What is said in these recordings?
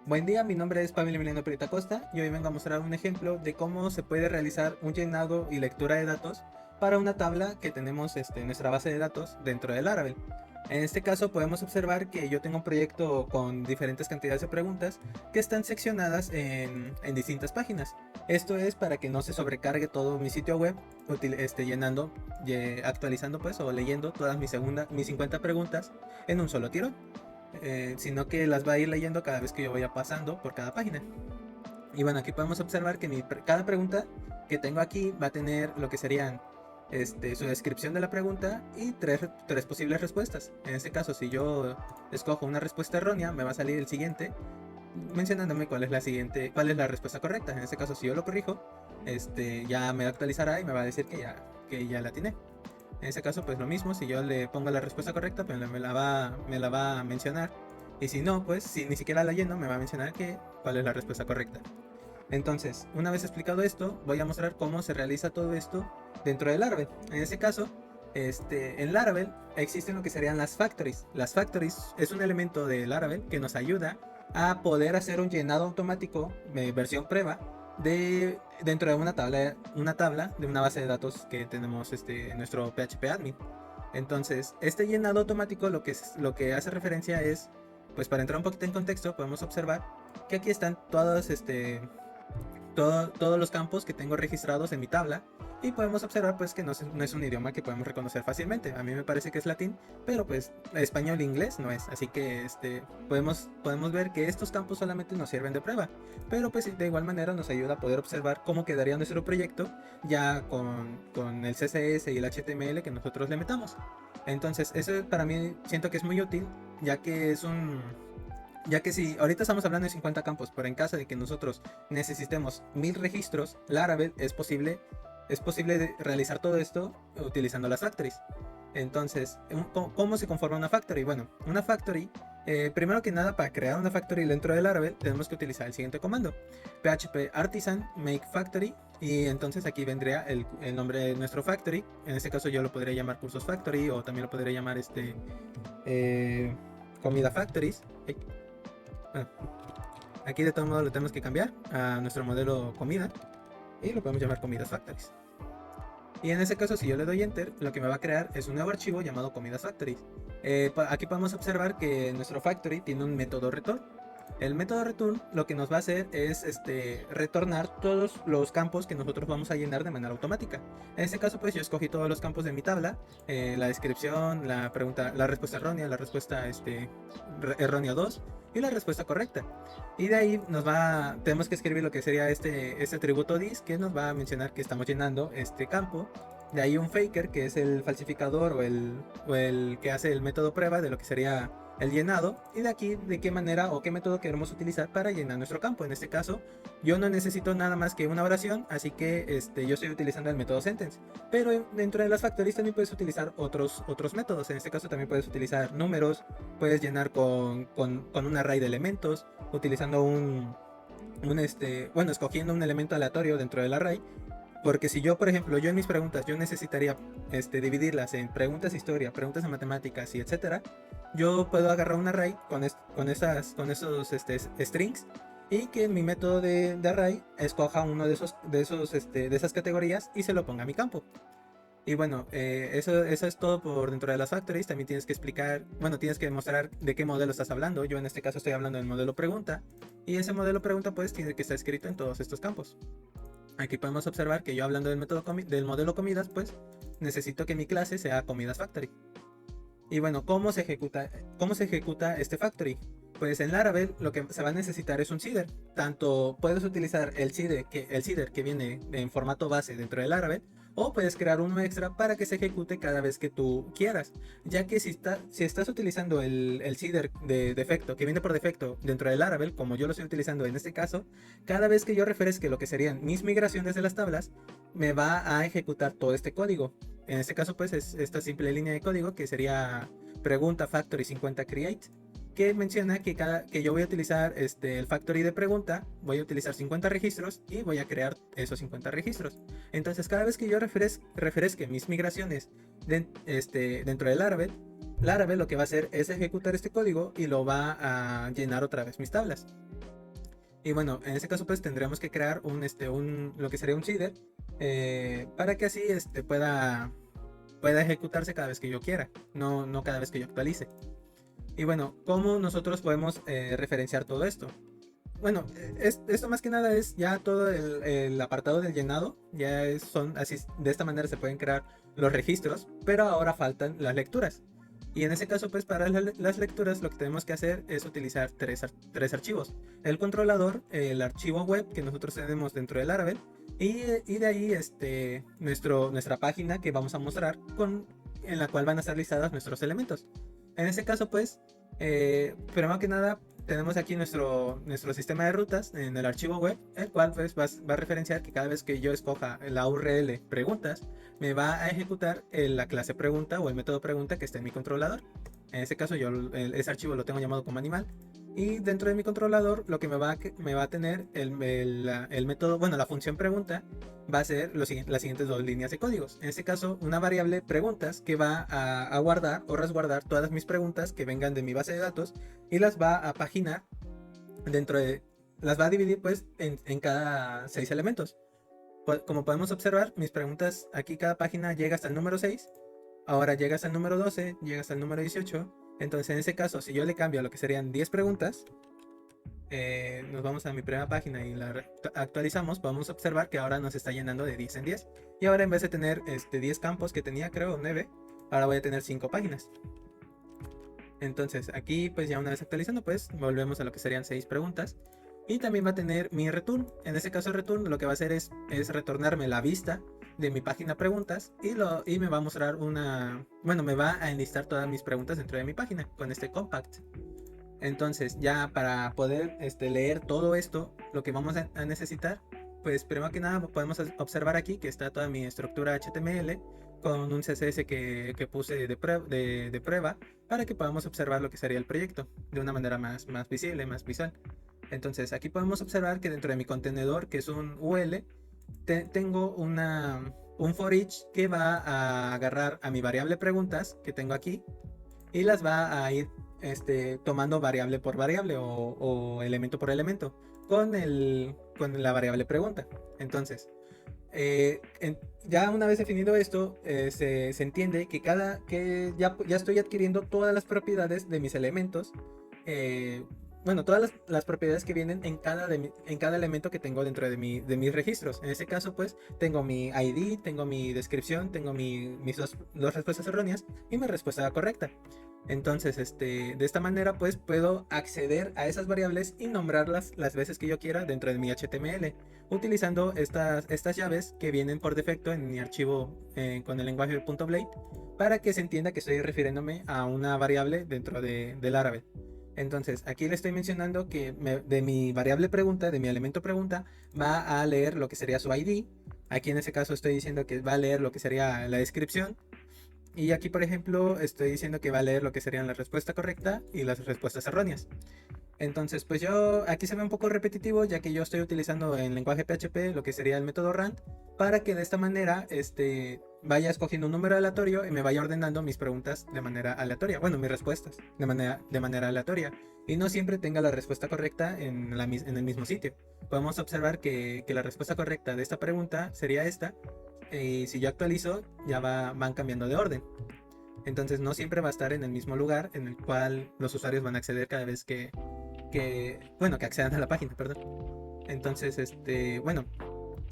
Buen día, mi nombre es Pablo Emiliano Perita Costa y hoy vengo a mostrar un ejemplo de cómo se puede realizar un llenado y lectura de datos para una tabla que tenemos en nuestra base de datos dentro del Laravel. En este caso podemos observar que yo tengo un proyecto con diferentes cantidades de preguntas que están seccionadas en distintas páginas. Esto es para que no se sobrecargue todo mi sitio web llenando, actualizando pues o leyendo todas mis 50 preguntas en un solo tirón, sino que las va a ir leyendo cada vez que yo vaya pasando por cada página. Y bueno, aquí podemos observar que cada pregunta que tengo aquí va a tener lo que serían su descripción de la pregunta y tres posibles respuestas. En este caso, si yo escojo una respuesta errónea, me va a salir el siguiente mencionándome cuál es la respuesta correcta. En este caso, si yo lo corrijo, ya me actualizará y me va a decir que ya la tiene. En ese caso, pues lo mismo, si yo le pongo la respuesta correcta, pues me la va a mencionar. Y si no, pues si ni siquiera la lleno, me va a mencionar cuál es la respuesta correcta. Entonces, una vez explicado esto, voy a mostrar cómo se realiza todo esto dentro de Laravel. En este caso, en Laravel existen lo que serían las factories. Las factories es un elemento de Laravel que nos ayuda a poder hacer un llenado automático, versión prueba, dentro de una tabla de una base de datos que tenemos en nuestro PHP admin. Entonces, este llenado automático lo que hace referencia es, pues para entrar un poquito en contexto, podemos observar que aquí están todos los campos que tengo registrados en mi tabla, y podemos observar pues que no es un idioma que podemos reconocer fácilmente. A mí me parece que es latín, pero pues español e inglés no es, así que podemos ver que estos campos solamente nos sirven de prueba, pero pues de igual manera nos ayuda a poder observar cómo quedaría nuestro proyecto ya con el CSS y el HTML que nosotros le metamos. Entonces eso para mí siento que es muy útil, ya que si ahorita estamos hablando de 50 campos, pero en caso de que nosotros necesitemos 1000 registros, Laravel es posible realizar todo esto utilizando las factories. Entonces, ¿cómo se conforma una factory? Bueno, una factory, primero que nada, para crear una factory dentro de Laravel tenemos que utilizar el siguiente comando: php artisan make factory. Y entonces aquí vendría el nombre de nuestro factory. En este caso yo lo podría llamar cursos factory, o también lo podría llamar eh, comida factories. Bueno, aquí de todo modo lo tenemos que cambiar a nuestro modelo comida y lo podemos llamar comidas factories. Y en ese caso, si yo le doy enter, lo que me va a crear es un nuevo archivo llamado comidas factories. Aquí podemos observar que nuestro factory tiene un método return. El método return lo que nos va a hacer es retornar todos los campos que nosotros vamos a llenar de manera automática. En este caso, pues yo escogí todos los campos de mi tabla: la descripción, la pregunta, la respuesta errónea, la respuesta errónea 2 y la respuesta correcta. Y de ahí tenemos que escribir lo que sería este atributo dis, que nos va a mencionar que estamos llenando este campo. De ahí un faker, que es el falsificador o el que hace el método prueba de lo que sería el llenado. Y de aquí de qué manera o qué método queremos utilizar para llenar nuestro campo. En este caso yo no necesito nada más que una oración, así que yo estoy utilizando el método sentence. Pero dentro de las factories también puedes utilizar otros métodos. En este caso también puedes utilizar números, puedes llenar con un array de elementos, utilizando escogiendo un elemento aleatorio dentro del array. Porque si yo, por ejemplo, yo en mis preguntas, yo necesitaría dividirlas en preguntas de historia, preguntas de matemáticas y etcétera, yo puedo agarrar un array con esos strings, y que en mi método de array escoja uno de esas categorías y se lo ponga a mi campo. Y bueno, eso es todo por dentro de las factories. También tienes que explicar, bueno, tienes que mostrar de qué modelo estás hablando. Yo en este caso estoy hablando del modelo pregunta, y ese modelo pregunta pues tiene que estar escrito en todos estos campos. Aquí podemos observar que yo, hablando del modelo comidas, pues necesito que mi clase sea comidas factory. Y bueno, ¿cómo se ejecuta este factory? Pues en Laravel lo que se va a necesitar es un seeder. Tanto puedes utilizar el seeder que viene en formato base dentro de Laravel, o puedes crear uno extra para que se ejecute cada vez que tú quieras, ya que si estás utilizando el seeder de defecto, que viene por defecto dentro de Laravel, como yo lo estoy utilizando en este caso, cada vez que yo refresque lo que serían mis migraciones de las tablas, me va a ejecutar todo este código. En este caso pues es esta simple línea de código que sería pregunta factory 50 create, que menciona que yo voy a utilizar el factory de pregunta, voy a utilizar 50 registros y voy a crear esos 50 registros. Entonces cada vez que yo refresque mis migraciones dentro de Laravel lo que va a hacer es ejecutar este código y lo va a llenar otra vez mis tablas. Y bueno, en ese caso pues tendremos que crear lo que sería un seeder, para que así pueda ejecutarse cada vez que yo quiera, no cada vez que yo actualice. Y bueno, ¿cómo nosotros podemos referenciar todo esto? Bueno, esto más que nada es ya todo el apartado del llenado, son así, de esta manera se pueden crear los registros, pero ahora faltan las lecturas. Y en ese caso, pues para las lecturas lo que tenemos que hacer es utilizar tres archivos. El controlador, el archivo web que nosotros tenemos dentro del Laravel, y de ahí nuestra página que vamos a mostrar, en la cual van a estar listados nuestros elementos. En ese caso, pues, primero que nada, tenemos aquí nuestro sistema de rutas en el archivo web, el cual pues va a referenciar que cada vez que yo escoja la URL preguntas, me va a ejecutar la clase pregunta o el método pregunta que está en mi controlador. En este caso ese archivo lo tengo llamado como animal. Y dentro de mi controlador lo que me va a tener el método, bueno, la función pregunta va a ser las siguientes dos líneas de códigos. En este caso, una variable preguntas que va a guardar o resguardar todas mis preguntas que vengan de mi base de datos y las va a paginar las va a dividir pues en cada 6 elementos. Como podemos observar, mis preguntas aquí cada página llega hasta el número 6. Ahora llega hasta el número 12, llega hasta el número 18. Entonces en ese caso, si yo le cambio a lo que serían 10 preguntas, nos vamos a mi primera página y la actualizamos, podemos observar que ahora nos está llenando de 10 en 10. Y ahora en vez de tener 10 campos que tenía, creo 9, ahora voy a tener 5 páginas. Entonces aquí pues ya una vez actualizando, pues volvemos a lo que serían 6 preguntas. Y también va a tener mi return. En este caso el return lo que va a hacer es retornarme la vista de mi página preguntas y me va a mostrar me va a enlistar todas mis preguntas dentro de mi página con este compact. Entonces ya para poder leer todo esto, lo que vamos a necesitar, pues primero que nada podemos observar aquí que está toda mi estructura HTML con un CSS que puse de prueba para que podamos observar lo que sería el proyecto de una manera más visible, más visual. Entonces aquí podemos observar que dentro de mi contenedor, que es un UL, tengo un for each que va a agarrar a mi variable preguntas que tengo aquí y las va a ir tomando variable por variable o elemento por elemento con la variable pregunta. Entonces, ya una vez definido esto, se entiende que ya estoy adquiriendo todas las propiedades de mis elementos. Todas las propiedades que vienen en cada elemento que tengo dentro de mis registros. En este caso, pues, tengo mi ID, tengo mi descripción, tengo mis dos respuestas erróneas y mi respuesta correcta. Entonces, de esta manera, pues, puedo acceder a esas variables y nombrarlas las veces que yo quiera dentro de mi HTML, utilizando estas llaves que vienen por defecto en mi archivo con el lenguaje .blade, para que se entienda que estoy refiriéndome a una variable dentro del Laravel. Entonces, aquí le estoy mencionando que de mi variable pregunta, de mi elemento pregunta, va a leer lo que sería su ID. Aquí en ese caso estoy diciendo que va a leer lo que sería la descripción. Y aquí, por ejemplo, estoy diciendo que va a leer lo que serían la respuesta correcta y las respuestas erróneas. Entonces, pues aquí se ve un poco repetitivo, ya que yo estoy utilizando en lenguaje PHP lo que sería el método rand, para que de esta manera vaya escogiendo un número aleatorio y me vaya ordenando mis preguntas de manera aleatoria. Bueno, mis respuestas de manera aleatoria. Y no siempre tenga la respuesta correcta en el mismo sitio. Podemos observar que la respuesta correcta de esta pregunta sería esta. Y si yo actualizo, ya van cambiando de orden. Entonces no siempre va a estar en el mismo lugar en el cual los usuarios van a acceder cada vez que accedan a la página, perdón. Entonces,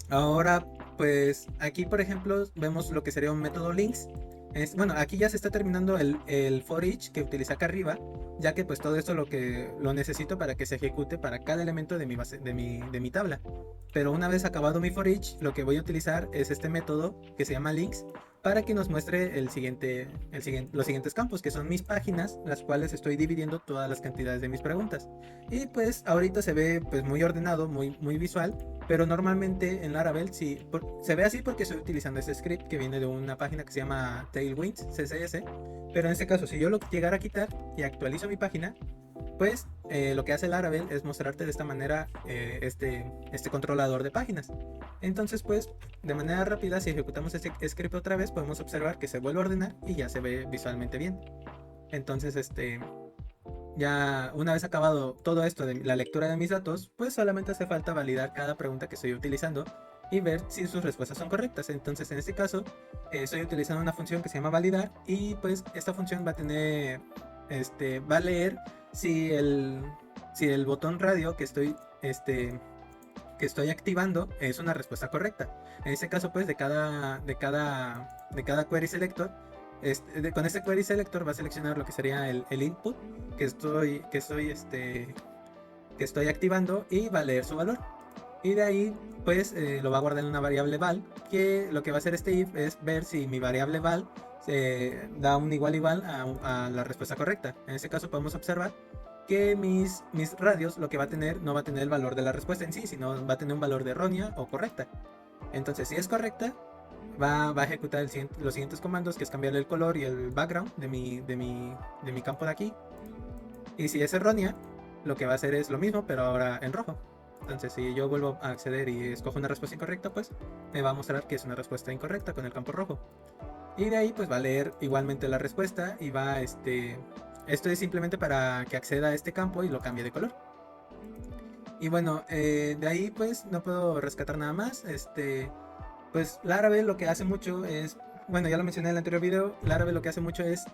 ahora, pues, aquí, por ejemplo, vemos lo que sería un método links. Aquí ya se está terminando el for each que utilicé acá arriba, ya que pues todo esto lo necesito para que se ejecute para cada elemento de mi base, de mi tabla. Pero una vez acabado mi for each, lo que voy a utilizar es este método que se llama links, para que nos muestre los siguientes campos, que son mis páginas, las cuales estoy dividiendo todas las cantidades de mis preguntas. Y pues ahorita se ve pues muy ordenado, muy visual, pero normalmente en Laravel se ve así porque estoy utilizando este script que viene de una página que se llama Tailwind CSS. Pero en este caso, si yo lo llegara a quitar y actualizo mi página, pues lo que hace Laravel es mostrarte de esta manera este controlador de páginas. Entonces, pues, de manera rápida, si ejecutamos este script otra vez, podemos observar que se vuelve a ordenar y ya se ve visualmente bien. Entonces, Ya una vez acabado todo esto de la lectura de mis datos, pues solamente hace falta validar cada pregunta que estoy utilizando y ver si sus respuestas son correctas. Entonces, en este caso, estoy utilizando una función que se llama validar, y pues esta función va a tener, va a leer si el botón radio que estoy activando es una respuesta correcta. En este caso, pues, de cada query selector, con este query selector va a seleccionar lo que sería el input que estoy activando, y va a leer su valor. Y de ahí, pues, lo va a guardar en una variable val, que lo que va a hacer este if es ver si mi variable val da un igual a la respuesta correcta. En este caso podemos observar que mis radios, lo que va a tener, no va a tener el valor de la respuesta en sí, sino va a tener un valor de errónea o correcta. Entonces, si es correcta, va a ejecutar los siguientes comandos, que es cambiarle el color y el background de mi campo de aquí. Y si es errónea, lo que va a hacer es lo mismo, pero ahora en rojo. Entonces, si yo vuelvo a acceder y escojo una respuesta incorrecta, pues me va a mostrar que es una respuesta incorrecta con el campo rojo. Y de ahí, pues va a leer igualmente la respuesta y esto es simplemente para que acceda a este campo y lo cambie de color. Y bueno, de ahí pues no puedo rescatar nada más. Pues Laravel lo que hace mucho es, bueno, ya lo mencioné en el anterior video, Laravel lo que hace mucho es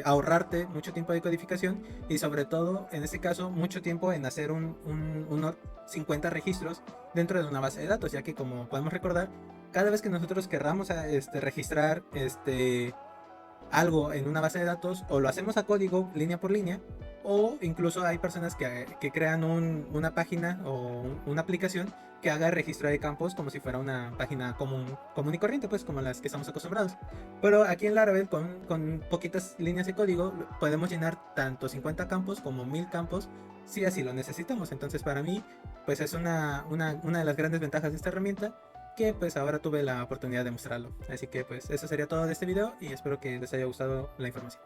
ahorrarte mucho tiempo de codificación, y sobre todo, en este caso, mucho tiempo en hacer unos 50 registros dentro de una base de datos, ya que, como podemos recordar, cada vez que nosotros querramos registrar algo en una base de datos, o lo hacemos a código línea por línea, o incluso hay personas que crean una página o una aplicación que haga registro de campos como si fuera una página común y corriente, pues como las que estamos acostumbrados. Pero aquí en Laravel, con poquitas líneas de código, podemos llenar tanto 50 campos como 1000 campos si así lo necesitamos. Entonces, para mí, pues es una de las grandes ventajas de esta herramienta, que pues ahora tuve la oportunidad de mostrarlo. Así que pues eso sería todo de este video, y espero que les haya gustado la información.